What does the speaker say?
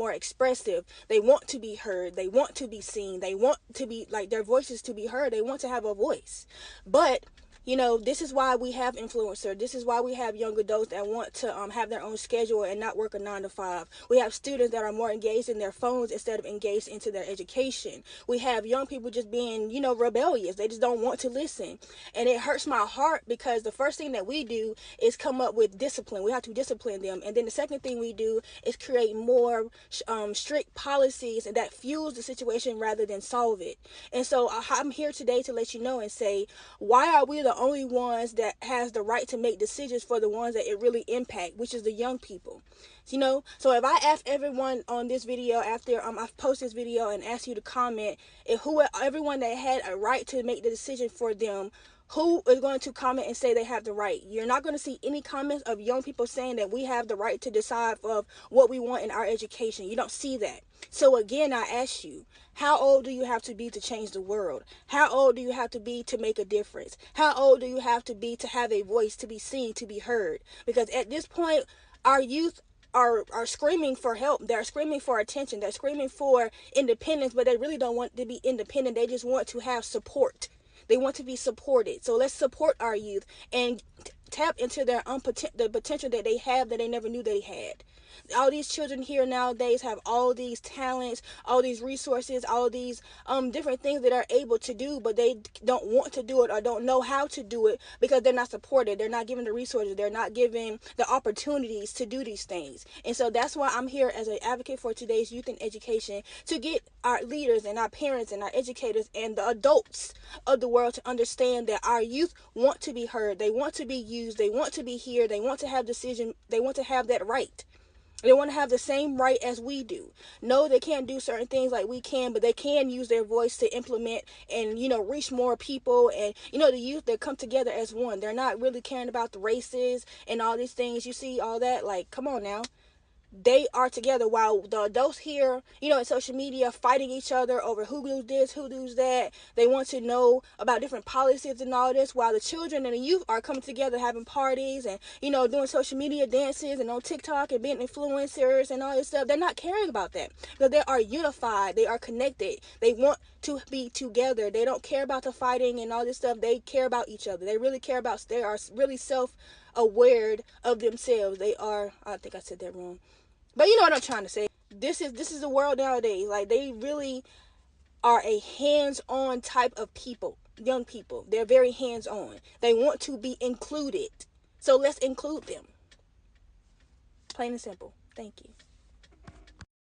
more expressive. They want to be heard. They want to be seen. They want to be like their voices to be heard. They want to have a voice. But this is why we have influencers. This is why we have young adults that want to have their own schedule and not work a 9 to 5. We have students that are more engaged in their phones instead of engaged into their education. We have young people just being, rebellious. They just don't want to listen. And it hurts my heart because the first thing that we do is come up with discipline. We have to discipline them. And then the second thing we do is create more strict policies and that fuels the situation rather than solve it. And so I'm here today to let you know and say, why are we the only ones that has the right to make decisions for the ones that it really impact, which is the young people? So if I ask everyone on this video after I post this video and ask you to comment, everyone that had a right to make the decision for them, who is going to comment and say they have the right? You're not going to see any comments of young people saying that we have the right to decide of what we want in our education. You don't see that. So again, I ask you, how old do you have to be to change the world? How old do you have to be to make a difference? How old do you have to be to have a voice, to be seen, to be heard? Because at this point, our youth are screaming for help. They're screaming for attention. They're screaming for independence, but they really don't want to be independent. They just want to have support. They want to be supported. So let's support our youth and tap into their the potential that they have that they never knew they had. All these children here nowadays have all these talents, all these resources, all these different things that are able to do, but they don't want to do it or don't know how to do it because they're not supported. They're not given the resources. They're not given the opportunities to do these things. And so that's why I'm here as an advocate for today's youth and education, to get our leaders and our parents and our educators and the adults of the world to understand that our youth want to be heard. They want to be used. They want to be here. They want to have decision. They want to have that right. They want to have the same right as we do. No, they can't do certain things like we can, but they can use their voice to implement and, reach more people. And, the youth, they come together as one. They're not really caring about the races and all these things. You see all that? Like, come on now. They are together, while the adults here, in social media, fighting each other over who does this, who does that. They want to know about different policies and all this, while the children and the youth are coming together, having parties and, doing social media dances and on TikTok and being influencers and all this stuff. They're not caring about that because they are unified. They are connected. They want to be together. They don't care about the fighting and all this stuff. They care about each other. They really care about, they are really self-aware of themselves. They are, I think I said that wrong. But you know what I'm trying to say. This is the world nowadays. Like, they really are a hands-on type of people, young people. They're very hands-on. They want to be included. So let's include them. Plain and simple. Thank you.